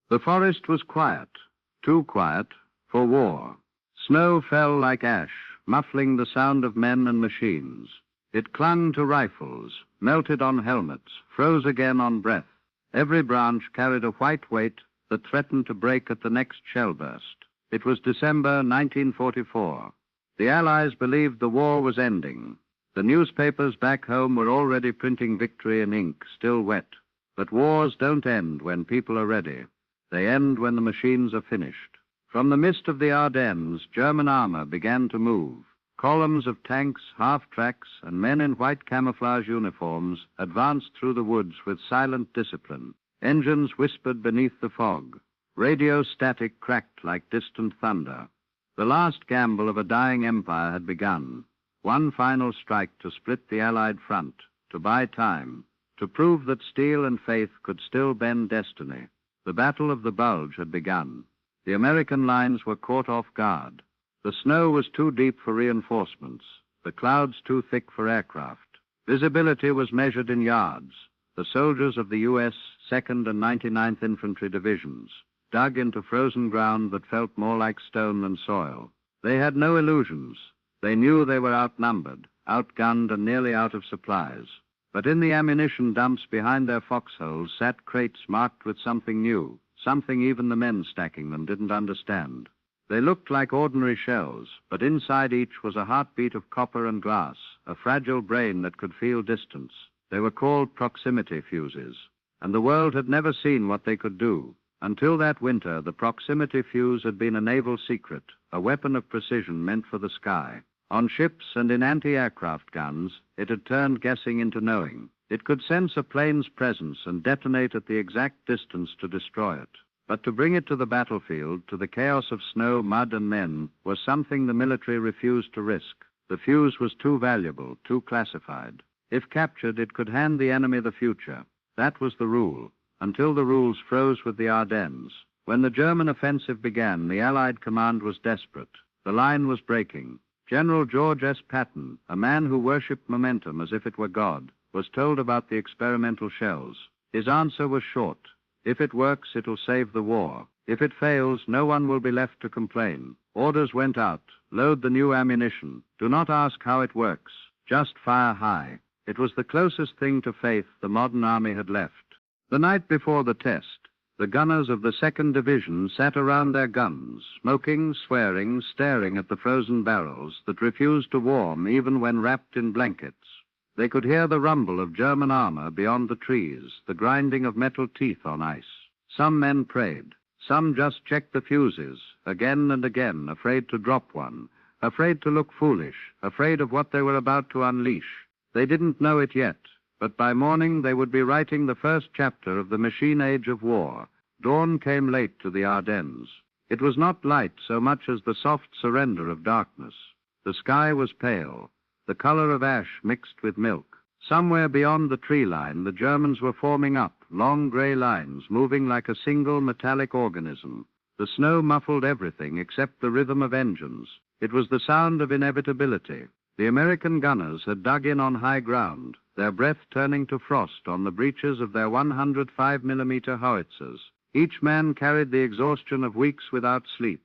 The forest was quiet, too quiet for war. Snow fell like ash, muffling the sound of men and machines. It clung to rifles, melted on helmets, froze again on breath. Every branch carried a white weight that threatened to break at the next shell burst. It was December 1944. The Allies believed the war was ending. The newspapers back home were already printing victory in ink, still wet. But wars don't end when people are ready. They end when the machines are finished. From the mist of the Ardennes, German armor began to move. Columns of tanks, half-tracks, and men in white camouflage uniforms advanced through the woods with silent discipline. Engines whispered beneath the fog. Radio static cracked like distant thunder. The last gamble of a dying empire had begun. One final strike to split the Allied front, to buy time, to prove that steel and faith could still bend destiny. The Battle of the Bulge had begun. The American lines were caught off guard. The snow was too deep for reinforcements, the clouds too thick for aircraft. Visibility was measured in yards. The soldiers of the U.S. 2nd and 99th Infantry Divisions dug into frozen ground that felt more like stone than soil. They had no illusions. They knew they were outnumbered, outgunned, and nearly out of supplies. But in the ammunition dumps behind their foxholes sat crates marked with something new, something even the men stacking them didn't understand. They looked like ordinary shells, but inside each was a heartbeat of copper and glass, a fragile brain that could feel distance. They were called proximity fuses, and the world had never seen what they could do. Until that winter, the proximity fuse had been a naval secret, a weapon of precision meant for the sky. On ships and in anti-aircraft guns, it had turned guessing into knowing. It could sense a plane's presence and detonate at the exact distance to destroy it. But to bring it to the battlefield, to the chaos of snow, mud, and men, was something the military refused to risk. The fuse was too valuable, too classified. If captured, it could hand the enemy the future. That was the rule, until the rules froze with the Ardennes. When the German offensive began, the Allied command was desperate. The line was breaking. General George S. Patton, a man who worshipped momentum as if it were God, was told about the experimental shells. His answer was short. If it works, it'll save the war. If it fails, no one will be left to complain. Orders went out. Load the new ammunition. Do not ask how it works. Just fire high. It was the closest thing to faith the modern army had left. The night before the test, the gunners of the 2nd Division sat around their guns, smoking, swearing, staring at the frozen barrels that refused to warm even when wrapped in blankets. They could hear the rumble of German armor beyond the trees, the grinding of metal teeth on ice. Some men prayed. Some just checked the fuses, again and again, afraid to drop one, afraid to look foolish, afraid of what they were about to unleash. They didn't know it yet, but by morning they would be writing the first chapter of the machine age of war. Dawn came late to the Ardennes. It was not light so much as the soft surrender of darkness. The sky was pale, the color of ash mixed with milk. Somewhere beyond the tree line, the Germans were forming up, long gray lines, moving like a single metallic organism. The snow muffled everything except the rhythm of engines. It was the sound of inevitability. The American gunners had dug in on high ground, their breath turning to frost on the breeches of their 105mm howitzers. Each man carried the exhaustion of weeks without sleep,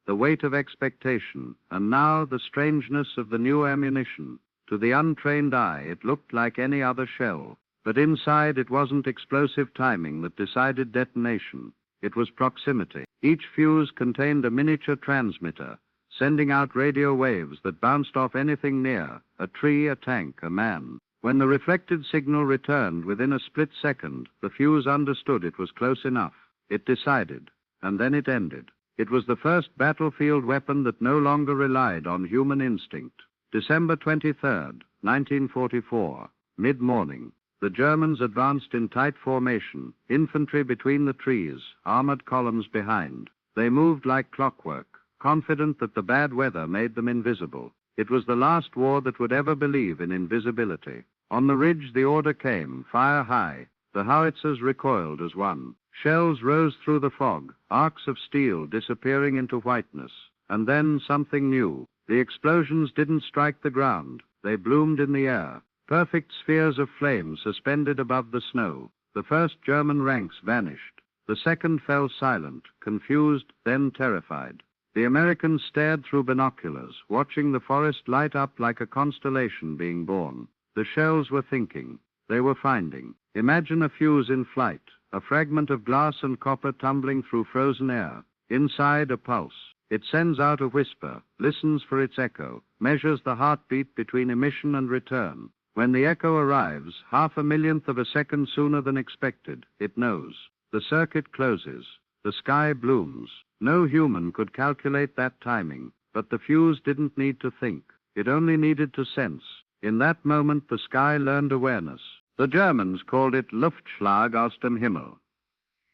the weight of expectation, and now the strangeness of the new ammunition. To the untrained eye, it looked like any other shell. But inside, it wasn't explosive timing that decided detonation. It was proximity. Each fuse contained a miniature transmitter, sending out radio waves that bounced off anything near, a tree, a tank, a man. When the reflected signal returned within a split second, the fuse understood it was close enough. It decided, and then it ended. It was the first battlefield weapon that no longer relied on human instinct. December 23rd, 1944, mid-morning. The Germans advanced in tight formation, infantry between the trees, armored columns behind. They moved like clockwork, confident that the bad weather made them invisible. It was the last war that would ever believe in invisibility. On the ridge, the order came, fire high. The howitzers recoiled as one. Shells rose through the fog, arcs of steel disappearing into whiteness. And then something new. The explosions didn't strike the ground. They bloomed in the air. Perfect spheres of flame suspended above the snow. The first German ranks vanished. The second fell silent, confused, then terrified. The Americans stared through binoculars, watching the forest light up like a constellation being born. The shells were thinking. They were finding. Imagine a fuse in flight, a fragment of glass and copper tumbling through frozen air. Inside, a pulse. It sends out a whisper, listens for its echo, measures the heartbeat between emission and return. When the echo arrives, 0.5 of a second sooner than expected, it knows. The circuit closes. The sky blooms. No human could calculate that timing, but the fuse didn't need to think. It only needed to sense. In that moment, the sky learned awareness. The Germans called it Luftschlag aus dem Himmel.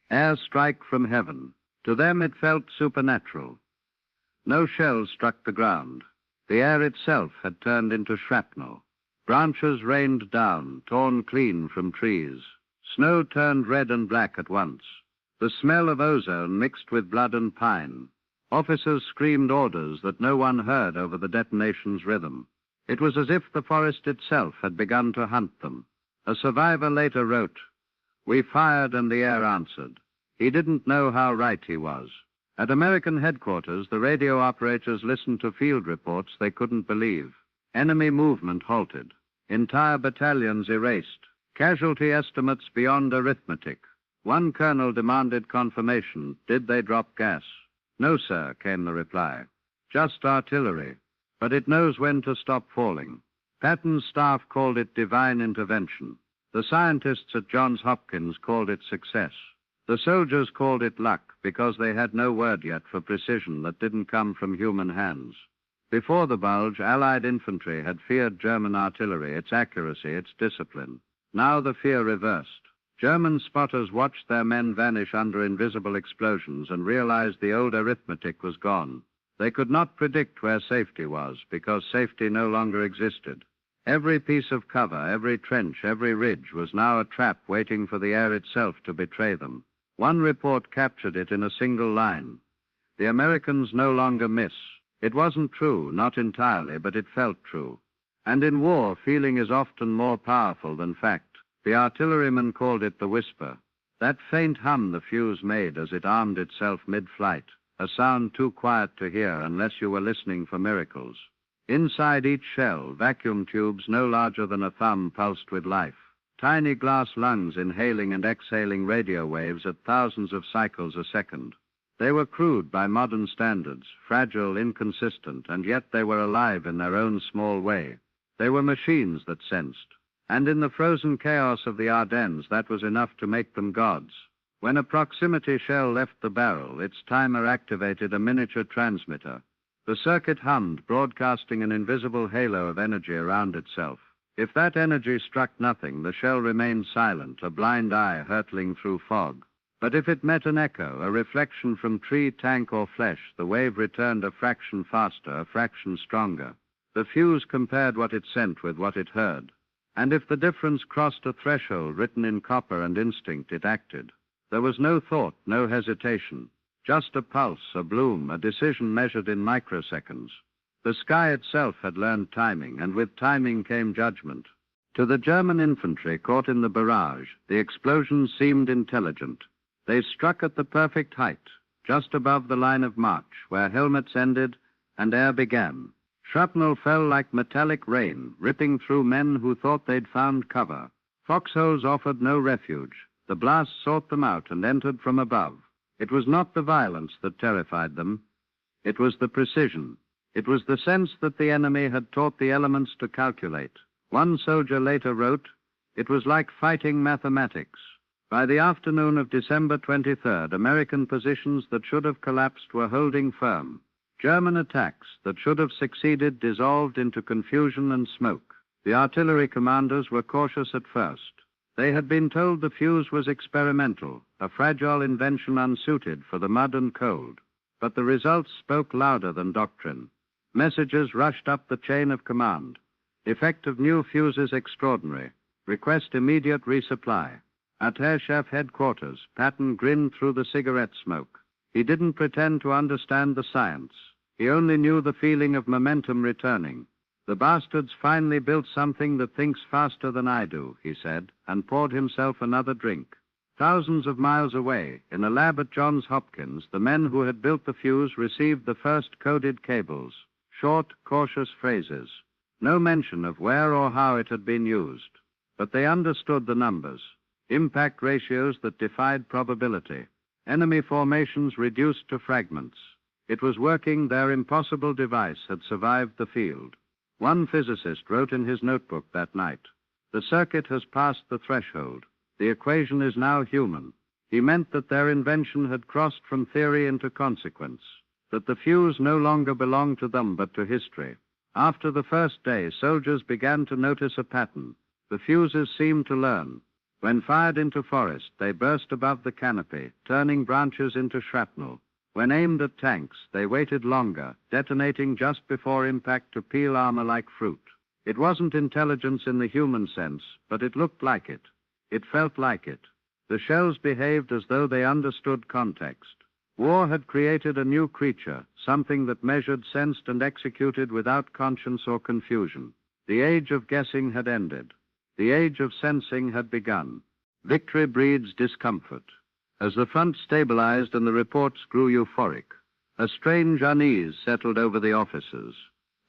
Air strike from heaven. To them it felt supernatural. No shells struck the ground. The air itself had turned into shrapnel. Branches rained down, torn clean from trees. Snow turned red and black at once. The smell of ozone mixed with blood and pine. Officers screamed orders that no one heard over the detonation's rhythm. It was as if the forest itself had begun to hunt them. A survivor later wrote, "We fired and the air answered." He didn't know how right he was. At American headquarters, the radio operators listened to field reports they couldn't believe. Enemy movement halted. Entire battalions erased. Casualty estimates beyond arithmetic. One colonel demanded confirmation. Did they drop gas? "No, sir," came the reply. "Just artillery. But it knows when to stop falling." Patton's staff called it divine intervention. The scientists at Johns Hopkins called it success. The soldiers called it luck because they had no word yet for precision that didn't come from human hands. Before the Bulge, Allied infantry had feared German artillery, its accuracy, its discipline. Now the fear reversed. German spotters watched their men vanish under invisible explosions and realized the old arithmetic was gone. They could not predict where safety was because safety no longer existed. Every piece of cover, every trench, every ridge was now a trap waiting for the air itself to betray them. One report captured it in a single line. The Americans no longer miss. It wasn't true, not entirely, but it felt true. And in war, feeling is often more powerful than fact. The artilleryman called it the whisper. That faint hum the fuse made as it armed itself mid-flight, a sound too quiet to hear unless you were listening for miracles. Inside each shell, vacuum tubes no larger than a thumb pulsed with life. Tiny glass lungs inhaling and exhaling radio waves at thousands of cycles a second. They were crude by modern standards, fragile, inconsistent, and yet they were alive in their own small way. They were machines that sensed. And in the frozen chaos of the Ardennes, that was enough to make them gods. When a proximity shell left the barrel, its timer activated a miniature transmitter. The circuit hummed, broadcasting an invisible halo of energy around itself. If that energy struck nothing, the shell remained silent, a blind eye hurtling through fog. But if it met an echo, a reflection from tree, tank, or flesh, the wave returned a fraction faster, a fraction stronger. The fuse compared what it sent with what it heard. And if the difference crossed a threshold written in copper and instinct, it acted. There was no thought, no hesitation. Just a pulse, a bloom, a decision measured in microseconds. The sky itself had learned timing, and with timing came judgment. To the German infantry caught in the barrage, the explosions seemed intelligent. They struck at the perfect height, just above the line of march, where helmets ended and air began. Shrapnel fell like metallic rain, ripping through men who thought they'd found cover. Foxholes offered no refuge. The blasts sought them out and entered from above. It was not the violence that terrified them. It was the precision. It was the sense that the enemy had taught the elements to calculate. One soldier later wrote, "It was like fighting mathematics." By the afternoon of December 23rd, American positions that should have collapsed were holding firm. German attacks that should have succeeded dissolved into confusion and smoke. The artillery commanders were cautious at first. They had been told the fuse was experimental, a fragile invention unsuited for the mud and cold. But the results spoke louder than doctrine. Messages rushed up the chain of command. Effect of new fuses extraordinary. Request immediate resupply. At Air Chef headquarters, Patton grinned through the cigarette smoke. He didn't pretend to understand the science. He only knew the feeling of momentum returning. "The bastards finally built something that thinks faster than I do," he said, and poured himself another drink. Thousands of miles away, in a lab at Johns Hopkins, the men who had built the fuse received the first coded cables, short, cautious phrases. No mention of where or how it had been used. But they understood the numbers, impact ratios that defied probability, enemy formations reduced to fragments. It was working. Their impossible device had survived the field. One physicist wrote in his notebook that night, "The circuit has passed the threshold. The equation is now human." He meant that their invention had crossed from theory into consequence, that the fuse no longer belonged to them but to history. After the first day, soldiers began to notice a pattern. The fuses seemed to learn. When fired into forest, they burst above the canopy, turning branches into shrapnel. When aimed at tanks, they waited longer, detonating just before impact to peel armor like fruit. It wasn't intelligence in the human sense, but it looked like it. It felt like it. The shells behaved as though they understood context. War had created a new creature, something that measured, sensed, and executed without conscience or confusion. The age of guessing had ended. The age of sensing had begun. Victory breeds discomfort. As the front stabilized and the reports grew euphoric, a strange unease settled over the officers.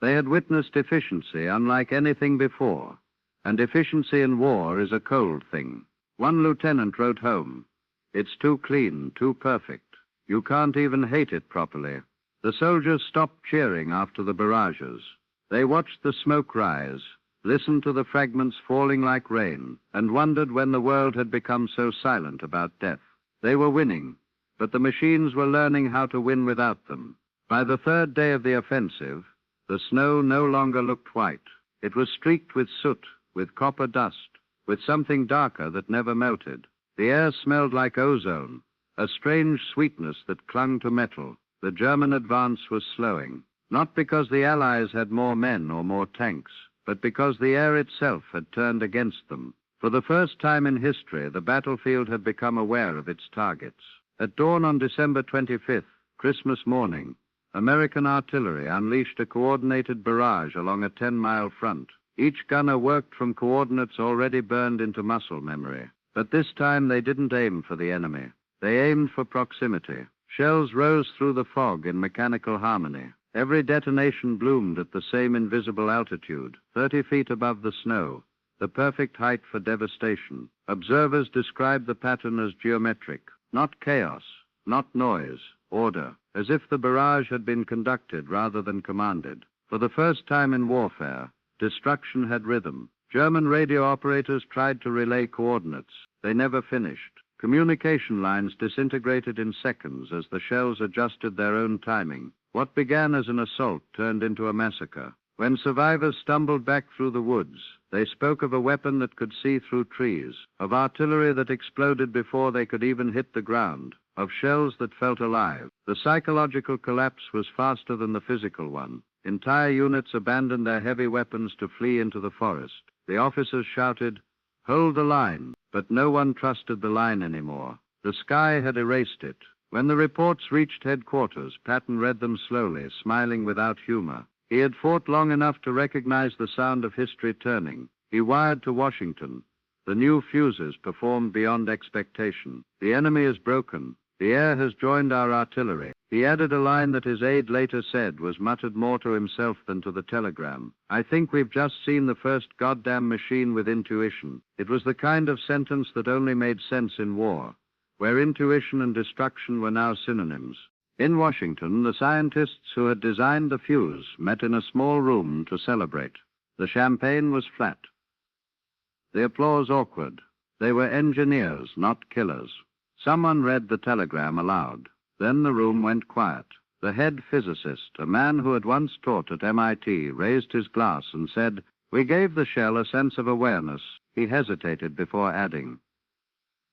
They had witnessed efficiency unlike anything before, and efficiency in war is a cold thing. One lieutenant wrote home, "It's too clean, too perfect. You can't even hate it properly." The soldiers stopped cheering after the barrages. They watched the smoke rise, listened to the fragments falling like rain, and wondered when the world had become so silent about death. They were winning, but the machines were learning how to win without them. By the third day of the offensive, the snow no longer looked white. It was streaked with soot, with copper dust, with something darker that never melted. The air smelled like ozone, a strange sweetness that clung to metal. The German advance was slowing, not because the Allies had more men or more tanks, but because the air itself had turned against them. For the first time in history, the battlefield had become aware of its targets. At dawn on December 25th, Christmas morning, American artillery unleashed a coordinated barrage along a 10-mile front. Each gunner worked from coordinates already burned into muscle memory. But this time they didn't aim for the enemy. They aimed for proximity. Shells rose through the fog in mechanical harmony. Every detonation bloomed at the same invisible altitude, 30 feet above the snow, the perfect height for devastation. Observers described the pattern as geometric, not chaos, not noise, order, as if the barrage had been conducted rather than commanded. For the first time in warfare, destruction had rhythm. German radio operators tried to relay coordinates. They never finished. Communication lines disintegrated in seconds as the shells adjusted their own timing. What began as an assault turned into a massacre. When survivors stumbled back through the woods, they spoke of a weapon that could see through trees, of artillery that exploded before they could even hit the ground, of shells that felt alive. The psychological collapse was faster than the physical one. Entire units abandoned their heavy weapons to flee into the forest. The officers shouted, "Hold the line," but no one trusted the line anymore. The sky had erased it. When the reports reached headquarters, Patton read them slowly, smiling without humor. He had fought long enough to recognize the sound of history turning. He wired to Washington. The new fuses performed beyond expectation. The enemy is broken. The air has joined our artillery. He added a line that his aide later said was muttered more to himself than to the telegram. "I think we've just seen the first goddamn machine with intuition." It was the kind of sentence that only made sense in war, where intuition and destruction were now synonyms. In Washington, the scientists who had designed the fuse met in a small room to celebrate. The champagne was flat. The applause awkward. They were engineers, not killers. Someone read the telegram aloud. Then the room went quiet. The head physicist, a man who had once taught at MIT, raised his glass and said, "We gave the shell a sense of awareness." He hesitated before adding,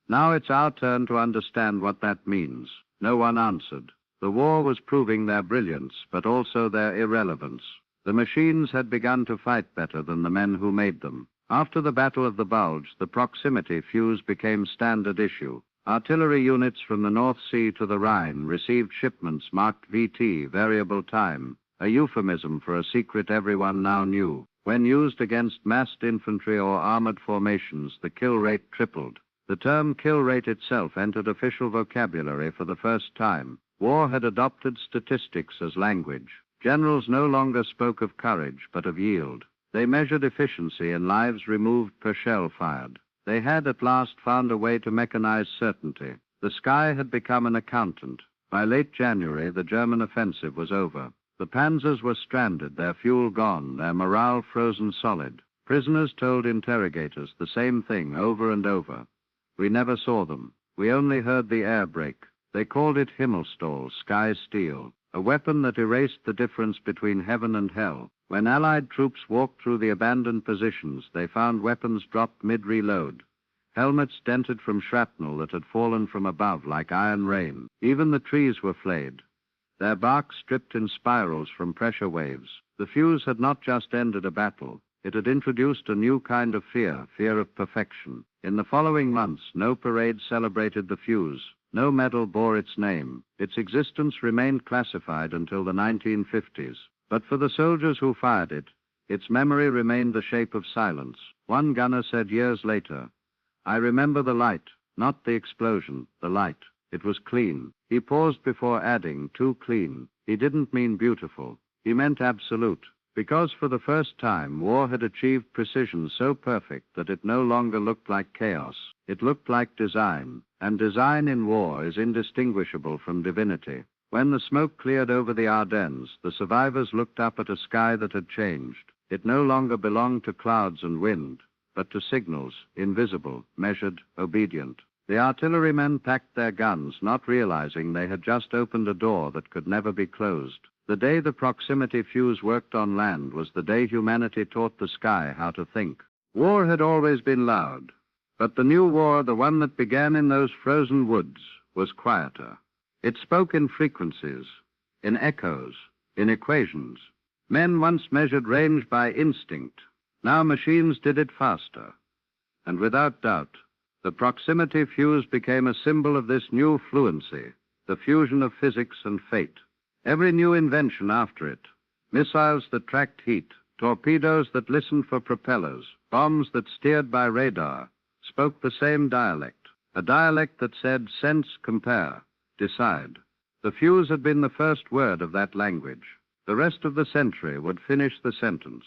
"Now it's our turn to understand what that means." No one answered. The war was proving their brilliance, but also their irrelevance. The machines had begun to fight better than the men who made them. After the Battle of the Bulge, the proximity fuse became standard issue. Artillery units from the North Sea to the Rhine received shipments marked VT, variable time, a euphemism for a secret everyone now knew. When used against massed infantry or armored formations, the kill rate tripled. The term kill rate itself entered official vocabulary for the first time. War had adopted statistics as language. Generals no longer spoke of courage, but of yield. They measured efficiency in lives removed per shell fired. They had at last found a way to mechanize certainty. The sky had become an accountant. By late January, the German offensive was over. The panzers were stranded, their fuel gone, their morale frozen solid. Prisoners told interrogators the same thing over and over. We never saw them. We only heard the air brake. They called it Himmelstahl, sky steel, a weapon that erased the difference between heaven and hell. When Allied troops walked through the abandoned positions, they found weapons dropped mid-reload, helmets dented from shrapnel that had fallen from above like iron rain. Even the trees were flayed, their bark stripped in spirals from pressure waves. The fuse had not just ended a battle. It had introduced a new kind of fear, fear of perfection. In the following months, no parade celebrated the fuse. No medal bore its name. Its existence remained classified until the 1950s. But for the soldiers who fired it, its memory remained the shape of silence. One gunner said years later, "I remember the light, not the explosion, the light. It was clean." He paused before adding, "too clean." He didn't mean beautiful. He meant absolute. Because for the first time, war had achieved precision so perfect that it no longer looked like chaos. It looked like design, and design in war is indistinguishable from divinity. When the smoke cleared over the Ardennes, the survivors looked up at a sky that had changed. It no longer belonged to clouds and wind, but to signals, invisible, measured, obedient. The artillerymen packed their guns, not realizing they had just opened a door that could never be closed. The day the proximity fuse worked on land was the day humanity taught the sky how to think. War had always been loud, but the new war, the one that began in those frozen woods, was quieter. It spoke in frequencies, in echoes, in equations. Men once measured range by instinct. Now machines did it faster. And without doubt, the proximity fuse became a symbol of this new fluency, the fusion of physics and fate. Every new invention after it, missiles that tracked heat, torpedoes that listened for propellers, bombs that steered by radar, spoke the same dialect, a dialect that said sense, compare, decide. The fuse had been the first word of that language. The rest of the century would finish the sentence.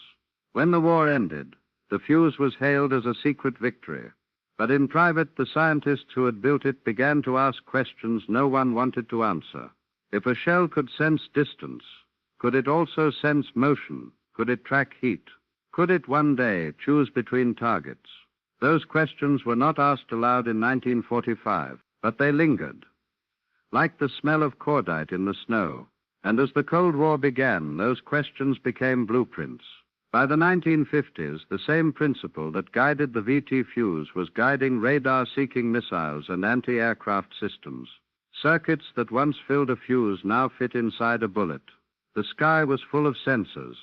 When the war ended, the fuse was hailed as a secret victory. But in private, the scientists who had built it began to ask questions no one wanted to answer. If a shell could sense distance, could it also sense motion? Could it track heat? Could it one day choose between targets? Those questions were not asked aloud in 1945, but they lingered, like the smell of cordite in the snow. And as the Cold War began, those questions became blueprints. By the 1950s, the same principle that guided the VT fuse was guiding radar-seeking missiles and anti-aircraft systems. Circuits that once filled a fuse now fit inside a bullet. The sky was full of sensors,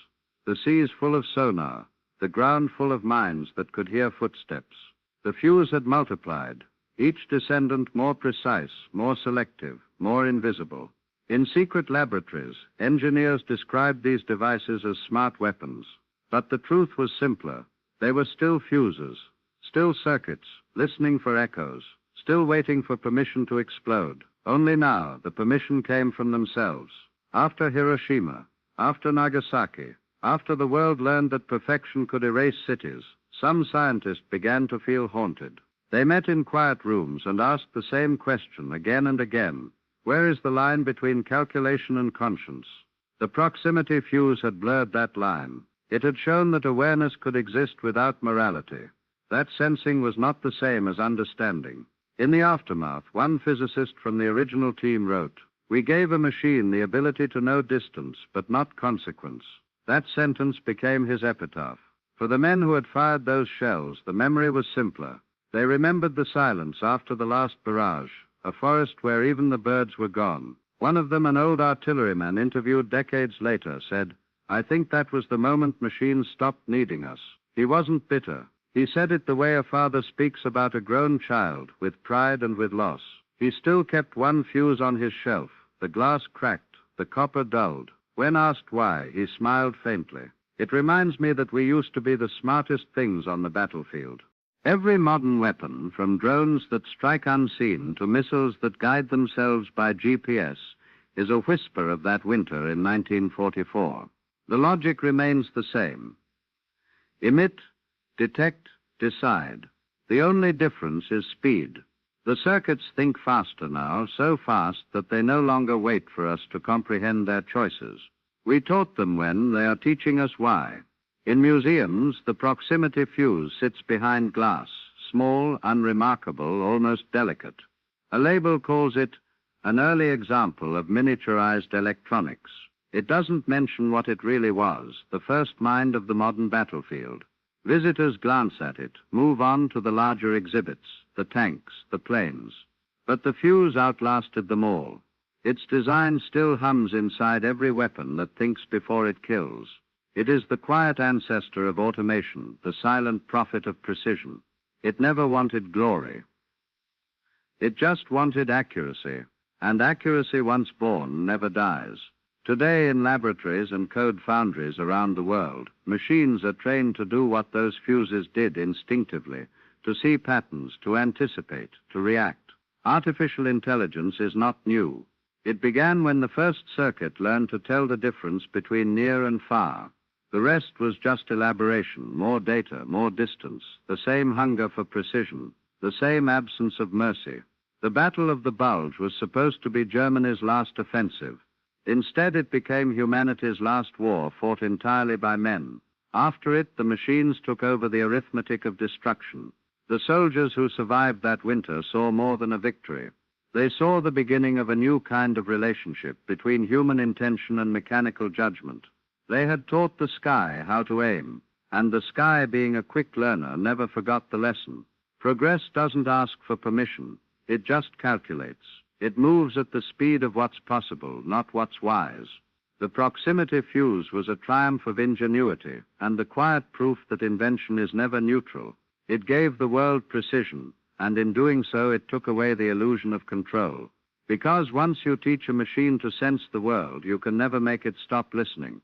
the seas full of sonar, the ground full of minds that could hear footsteps. The fuse had multiplied, each descendant more precise, more selective, more invisible. In secret laboratories, engineers described these devices as smart weapons. But the truth was simpler. They were still fuses, still circuits, listening for echoes, still waiting for permission to explode. Only now, the permission came from themselves. After Hiroshima, after Nagasaki, after the world learned that perfection could erase cities, some scientists began to feel haunted. They met in quiet rooms and asked the same question again and again. Where is the line between calculation and conscience? The proximity fuse had blurred that line. It had shown that awareness could exist without morality. That sensing was not the same as understanding. In the aftermath, one physicist from the original team wrote, "We gave a machine the ability to know distance, but not consequence." That sentence became his epitaph. For the men who had fired those shells, the memory was simpler. They remembered the silence after the last barrage, a forest where even the birds were gone. One of them, an old artilleryman interviewed decades later, said, "I think that was the moment machines stopped needing us." He wasn't bitter. He said it the way a father speaks about a grown child, with pride and with loss. He still kept one fuse on his shelf. The glass cracked, the copper dulled. When asked why, he smiled faintly. "It reminds me that we used to be the smartest things on the battlefield." Every modern weapon, from drones that strike unseen to missiles that guide themselves by GPS, is a whisper of that winter in 1944. The logic remains the same. Emit, detect, decide. The only difference is speed. The circuits think faster now, so fast that they no longer wait for us to comprehend their choices. We taught them when, they are teaching us why. In museums, the proximity fuse sits behind glass, small, unremarkable, almost delicate. A label calls it an early example of miniaturized electronics. It doesn't mention what it really was, the first mind of the modern battlefield. Visitors glance at it, move on to the larger exhibits, the tanks, the planes. But the fuse outlasted them all. Its design still hums inside every weapon that thinks before it kills. It is the quiet ancestor of automation, the silent prophet of precision. It never wanted glory. It just wanted accuracy, and accuracy once born never dies. Today, in laboratories and code foundries around the world, machines are trained to do what those fuses did instinctively, to see patterns, to anticipate, to react. Artificial intelligence is not new. It began when the first circuit learned to tell the difference between near and far. The rest was just elaboration, more data, more distance, the same hunger for precision, the same absence of mercy. The Battle of the Bulge was supposed to be Germany's last offensive. Instead, it became humanity's last war, fought entirely by men. After it, the machines took over the arithmetic of destruction. The soldiers who survived that winter saw more than a victory. They saw the beginning of a new kind of relationship between human intention and mechanical judgment. They had taught the sky how to aim, and the sky, being a quick learner, never forgot the lesson. Progress doesn't ask for permission. It just calculates. It moves at the speed of what's possible, not what's wise. The proximity fuse was a triumph of ingenuity, and the quiet proof that invention is never neutral. It gave the world precision, and in doing so it took away the illusion of control. Because once you teach a machine to sense the world, you can never make it stop listening.